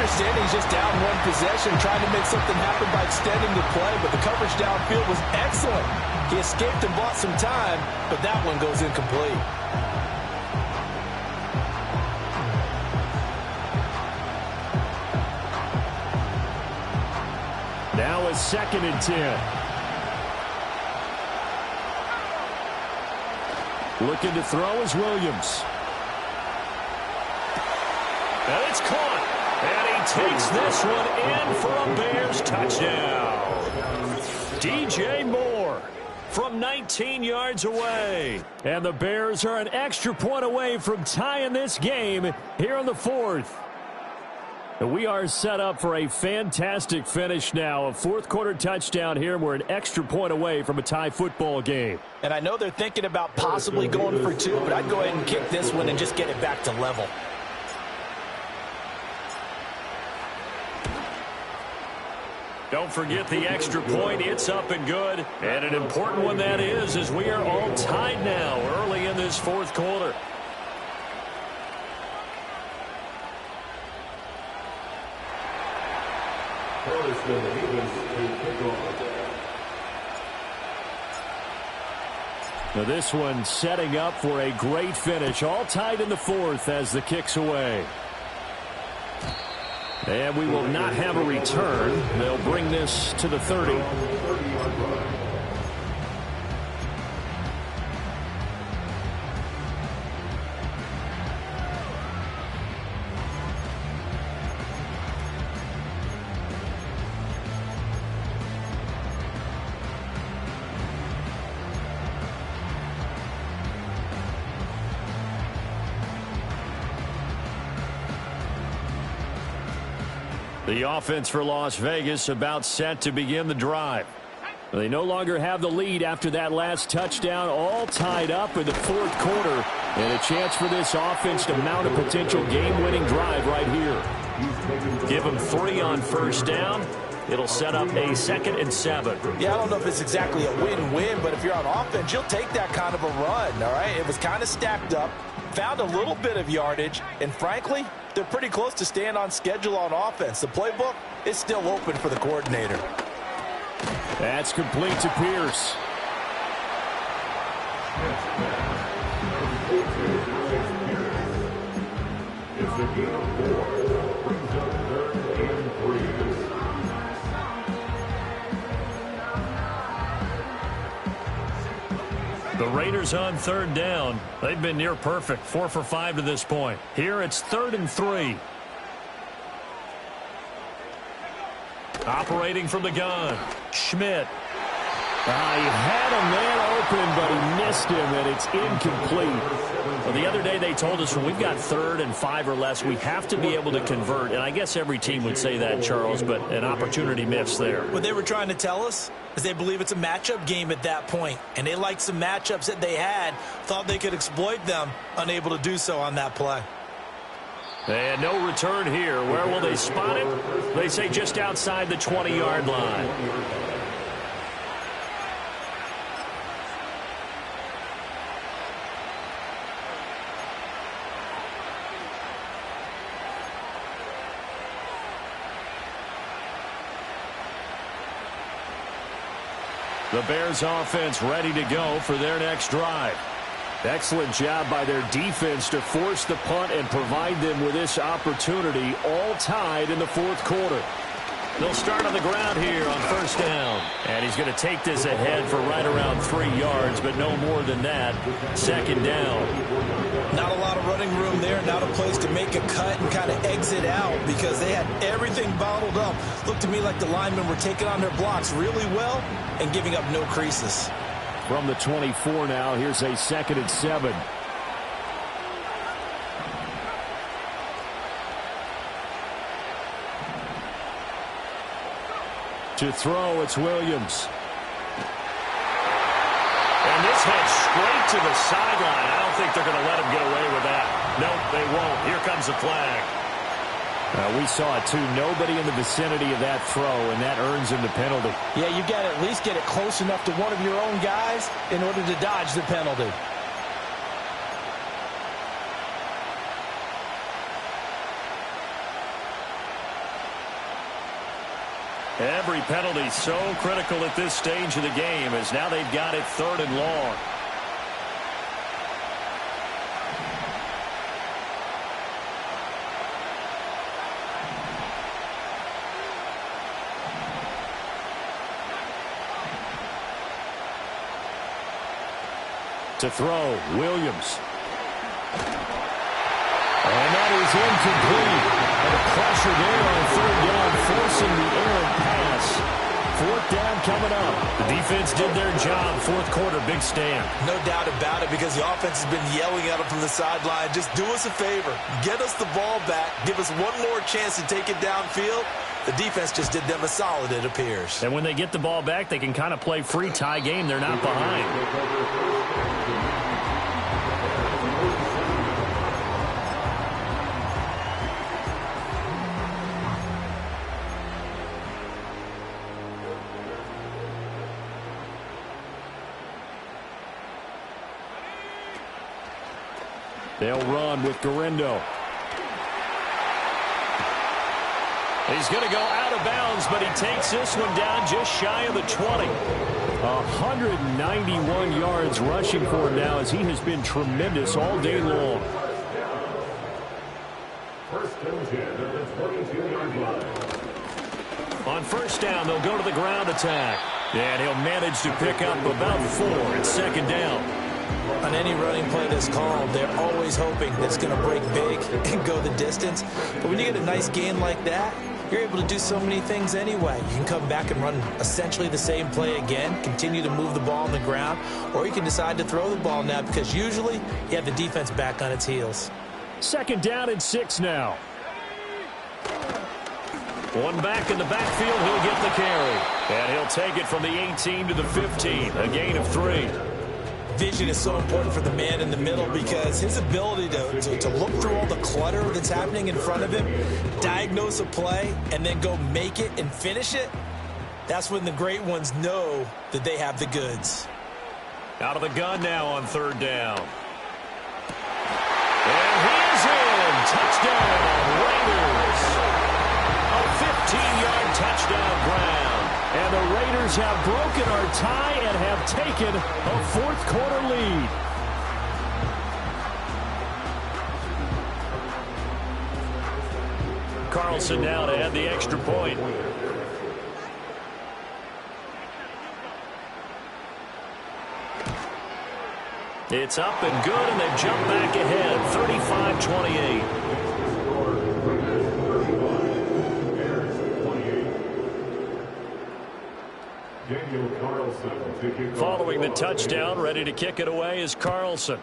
understanding he's just down one possession, trying to make something happen by extending the play, but the coverage downfield was excellent. He escaped and bought some time, but that one goes incomplete.
Now it's 2nd and 10. Looking to throw is Williams.
And it's caught. And he takes this one in for a Bears touchdown. DJ Moore from 19 yards away. And the Bears are an extra point away from tying this game here in the 4th. And we are set up for a fantastic finish now. A 4th quarter touchdown here. We're an extra point away from a tie football game.
And I know they're thinking about possibly going for 2, but I'd go ahead and kick this one and just get it back to level.
Don't forget the extra point. It's up and good. And an important one that is, as we are all tied now early in this 4th quarter.
Now this one setting up for a great finish. All tied in the 4th as the kick's away. And we will not have a return. They'll bring this to the 30. The offense for Las Vegas about set to begin the drive. They no longer have the lead after that last touchdown, all tied up in the 4th quarter. And a chance for this offense to mount a potential game-winning drive right here.
Give them 3 on 1st down. It'll set up a 2nd and 7.
Yeah, I don't know if it's exactly a win-win, but if you're on offense, you'll take that kind of a run, all right? It was kind of stacked up, found a little bit of yardage, and frankly, they're pretty close to staying on schedule on offense. The playbook is still open for the coordinator.
That's complete to Pierce.
It's a gain of 4. Brings up 3rd and 3.
The Raiders on 3rd down. They've been near perfect, 4 for 5 to this point. Here it's 3rd and 3. Operating from the gun, Schmidt.
He had a man open, but he missed him, and it's incomplete.
Well, the other day they told us when we've got 3rd and 5 or less, we have to be able to convert. And I guess every team would say that, Charles, but an opportunity missed there.
What they were trying to tell us is they believe it's a matchup game at that point. And they liked some matchups that they had, thought they could exploit them, unable to do so on that play.
And no return here. Where will they spot it? They say just outside the 20-yard line. The Bears offense ready to go for their next drive. Excellent job by their defense to force the punt and provide them with this opportunity, all tied in the 4th quarter. They'll start on the ground here on 1st down. And he's going to take this ahead for right around 3 yards, but no more than that. 2nd down.
Not a lot of running room there, not a place to make a cut and kind of exit out because they had everything bottled up. Looked to me like the linemen were taking on their blocks really well and giving up no creases.
From the 24 now, here's a 2nd and 7. To throw, it's Williams.
And this heads straight to the sideline. I don't think they're going to let him get away with that. Nope, they won't. Here comes the flag.
We saw it too. Nobody in the vicinity of that throw, and that earns him the penalty.
Yeah, you got to at least get it close enough to one of your own guys in order to dodge the penalty.
Every penalty so critical at this stage of the game, as now they've got it 3rd and long. To throw, Williams. And that is incomplete. And the pressure there on 3rd down, forcing the errant pass. 4th down coming up. The defense did their job. 4th quarter, big stand.
No doubt about it, because the offense has been yelling at them from the sideline. Just do us a favor. Get us the ball back. Give us one more chance to take it downfield. The defense just did them a solid, it appears.
And when they get the ball back, they can kind of play free tie game. They're not behind. They'll run with Garindo. He's going to go out of bounds, but he takes this one down just shy of the 20. 191 yards rushing for him now, as he has been tremendous all day long.
First and 10 at the 22-yard line.
On 1st down, they'll go to the ground attack. And he'll manage to pick up about 4 at 2nd down.
On any running play that's called, they're always hoping that it's going to break big and go the distance. But when you get a nice gain like that, you're able to do so many things anyway. You can come back and run essentially the same play again, continue to move the ball on the ground, or you can decide to throw the ball now, because usually you have the defense back on its heels.
2nd down and 6 now. One back in the backfield, he'll get the carry. And he'll take it from the 18 to the 15, a gain of 3.
Vision is so important for the man in the middle, because his ability to look through all the clutter that's happening in front of him, diagnose a play, and then go make it and finish it, that's when the great ones know that they have the goods.
Out of the gun now on 3rd down. And he is in. Touchdown, Raiders. A 15-yard touchdown ground. And the Raiders have broken our tie and have taken a 4th quarter lead. Carlson now to add the extra point. It's up and good, and they've jumped back ahead, 35-28. Following the touchdown, ready to kick it away is Carlson.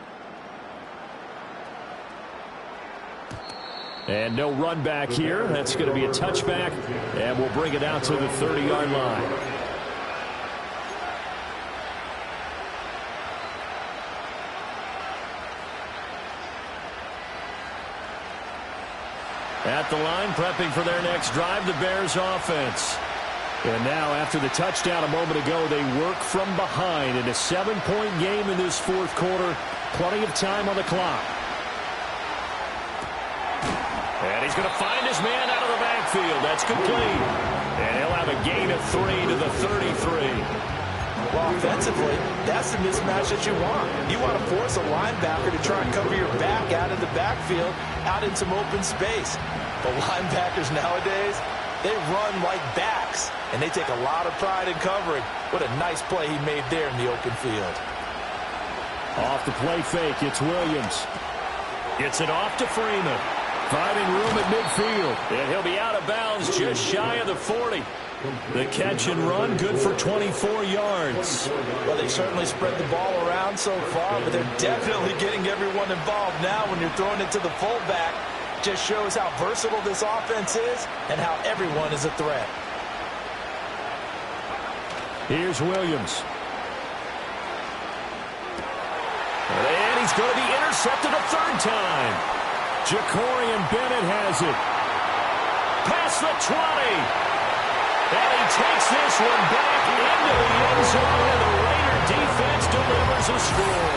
And no run back here. That's going to be a touchback, and we'll bring it out to the 30-yard line. At the line, prepping for their next drive, the Bears offense. And now, after the touchdown a moment ago, they work from behind in a 7-point game in this 4th quarter. Plenty of time on the clock. And he's going to find his man out of the backfield. That's complete. And he'll have a gain of 3 to the 33.
Well, offensively, that's the mismatch that you want. You want to force a linebacker to try and cover your back out of the backfield, out in some open space. But linebackers nowadays, they run like backs, and they take a lot of pride in covering. What a nice play he made there in the open field.
Off the play fake, it's Williams. Gets it off to Freeman. Finding room at midfield. And he'll be out of bounds just shy of the 40. The catch and run, good for 24 yards.
Well, they certainly spread the ball around so far, but they're definitely getting everyone involved now when you're throwing it to the fullback. Just shows how versatile this offense is and how everyone is a threat.
Here's Williams. And he's going to be intercepted a 3rd time. Jacorian Bennett has it. Past the 20. And he takes this one back into the end zone, and the Raider defense delivers a score.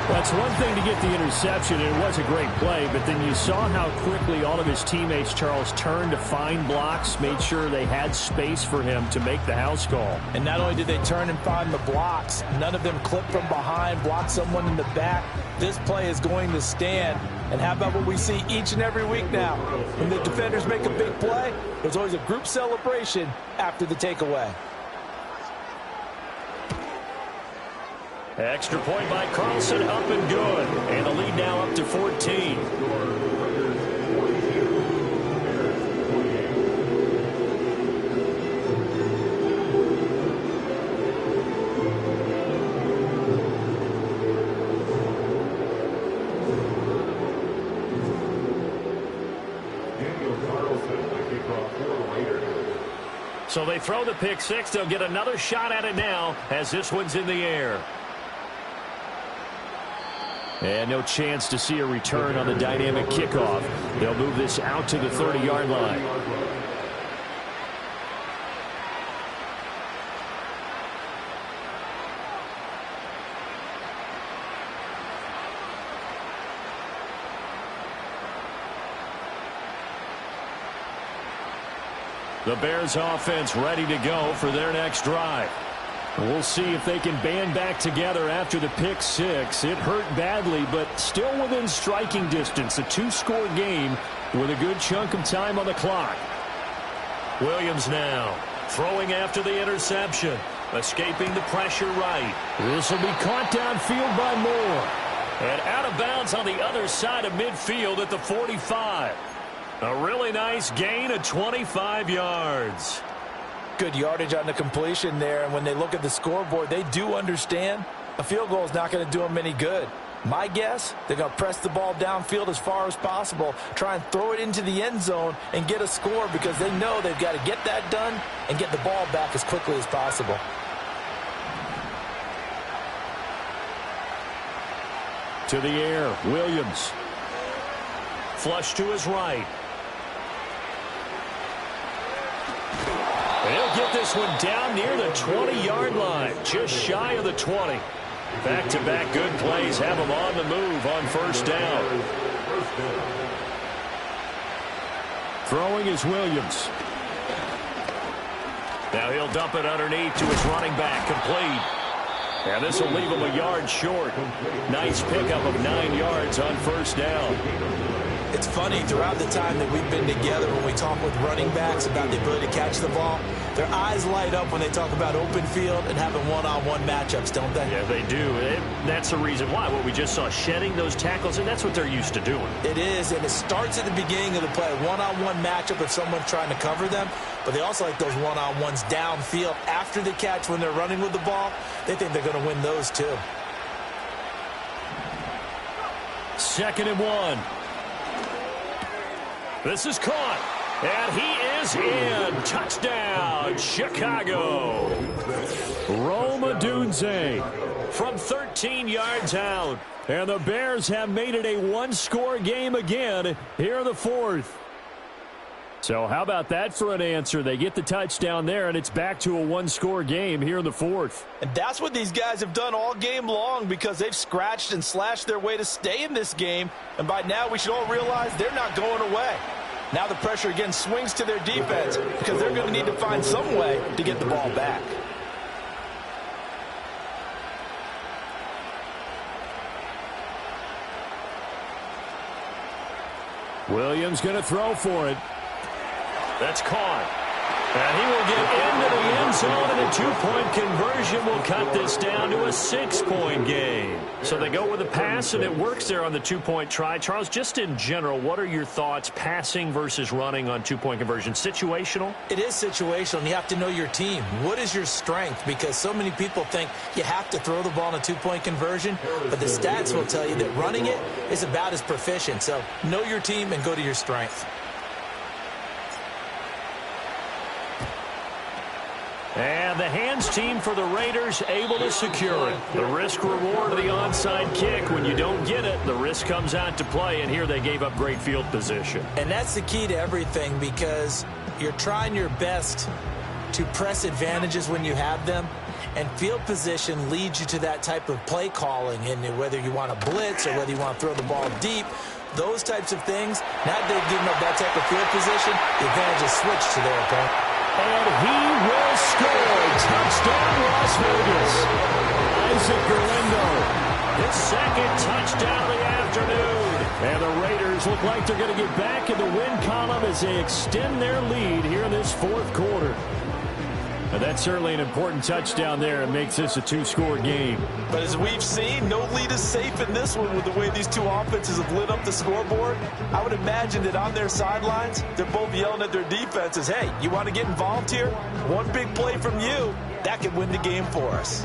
That's one thing to get the interception, and it was a great play, but then you saw how quickly all of his teammates, Charles, turned to find blocks, made sure they had space for him to make the house call.
And not only did they turn and find the blocks, none of them clipped from behind, blocked someone in the back. This play is going to stand. And how about what we see each and every week now? When the defenders make a big play, there's always a group celebration after the takeaway.
Extra point by Carlson, up and good. And the lead now up to 14. So they throw the pick six. They'll get another shot at it now as this one's in the air. And no chance to see a return on the dynamic kickoff. They'll move this out to the 30-yard line. The Bears offense ready to go for their next drive. We'll see if they can band back together after the pick six. It hurt badly, but still within striking distance. A two-score game with a good chunk of time on the clock. Williams now throwing after the interception. Escaping the pressure right. This will be caught downfield by Moore. And out of bounds on the other side of midfield at the 45. A really nice gain of 25 yards.
Good yardage on the completion there, and when they look at the scoreboard, they do understand a field goal is not going to do them any good. My guess, they're going to press the ball downfield as far as possible, try and throw it into the end zone and get a score because they know they've got to get that done and get the ball back as quickly as possible.
To the air, Williams. Flush to his right. He'll get this one down near the 20-yard line, just shy of the 20. Back-to-back good plays have him on the move on first down. Throwing is Williams. Now he'll dump it underneath to his running back, complete. And this will leave him a yard short. Nice pickup of 9 yards on first down.
It's funny, throughout the time that we've been together, when we talk with running backs about the ability to catch the ball, their eyes light up when they talk about open field and having one-on-one matchups, don't they?
Yeah, they do. That's the reason why. What we just saw, shedding those tackles, and that's what they're used to doing.
It is, and it starts at the beginning of the play. One-on-one matchup if someone's trying to cover them, but they also like those one-on-ones downfield after the catch when they're running with the ball. They think they're going to win those too.
2nd and 1. This is caught, and he is in. Touchdown, Chicago. Rome Odunze from 13 yards out. And the Bears have made it a one-score game again here in the 4th. So how about that for an answer? They get the touchdown there, and it's back to a one-score game here in the 4th.
And that's what these guys have done all game long because they've scratched and slashed their way to stay in this game. And by now, we should all realize they're not going away. Now the pressure again swings to their defense because they're going to need to find some way to get the ball back.
Williams going to throw for it. That's caught. And he will get into the end zone, and a two-point conversion will cut this down to a 6-point game. So they go with a pass, and it works there on the two-point try. Charles, just in general, what are your thoughts passing versus running on two-point conversion? Situational?
It is situational, and you have to know your team. What is your strength? Because so many people think you have to throw the ball in a two-point conversion, but the stats will tell you that running it is about as proficient. So know your team and go to your strength.
And the hands team for the Raiders able to secure it. The risk-reward of the onside kick. When you don't get it, the risk comes out to play, and here they gave up great field position.
And that's the key to everything because you're trying your best to press advantages when you have them, And field position leads you to that type of play calling, and whether you want to blitz or whether you want to throw the ball deep, those types of things, now that they've given up that type of field position, the advantage is switched to their opponent.
And he will score. Touchdown, Las Vegas. Isaac Guerendo.
His second touchdown of the afternoon.
And the Raiders look like they're going to get back in the win column as they extend their lead here in this fourth quarter. And that's certainly an important touchdown there. It makes this a two-score game.
But as we've seen, no lead is safe in this one with the way these two offenses have lit up the scoreboard. I would imagine that on their sidelines, they're both yelling at their defenses, hey, you want to get involved here? One big play from you, that could win the game for us.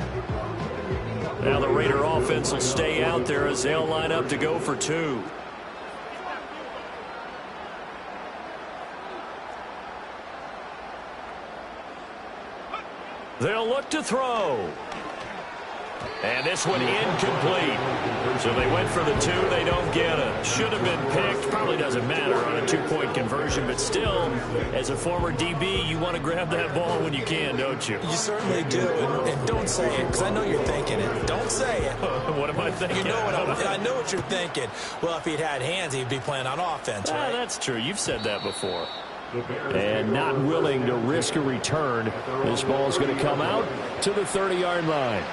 Now the Raider offense will stay out there as they'll line up to go for two. They'll look to throw. And this one incomplete. So they went for the two. They don't get it. Should have been picked. Probably doesn't matter on a two-point conversion. But still, as a former DB, you want to grab that ball when you can, don't you?
You certainly do. And don't say it, because I know you're thinking it. Don't say it.
What am I thinking?
You know I know what you're thinking. Well, if he'd had hands, he'd be playing on offense, right?
That's true. You've said that before.
And not willing to risk a return. This ball's going to come out to the 30-yard line.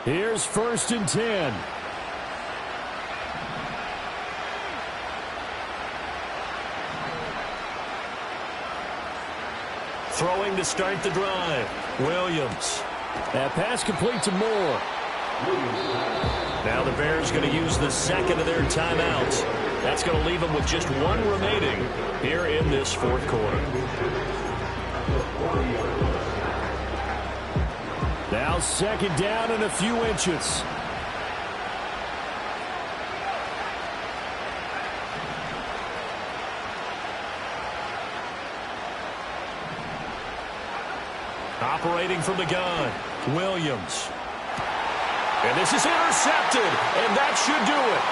Here's 1st and 10.
Throwing to start the drive. Williams.
That pass complete to Moore.
Now the Bears going to use the second of their timeouts. That's going to leave them with just one remaining here in this fourth quarter.
Now 2nd down and a few inches.
Operating from the gun, Williams. And this is intercepted, and that should do it.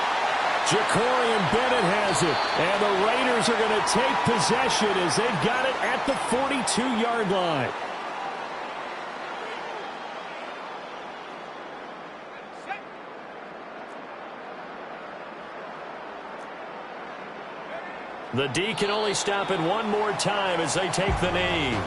Jacorian Bennett has it, and the Raiders are going to take possession as they've got it at the 42-yard line.
The D can only stop it one more time as they take the knee.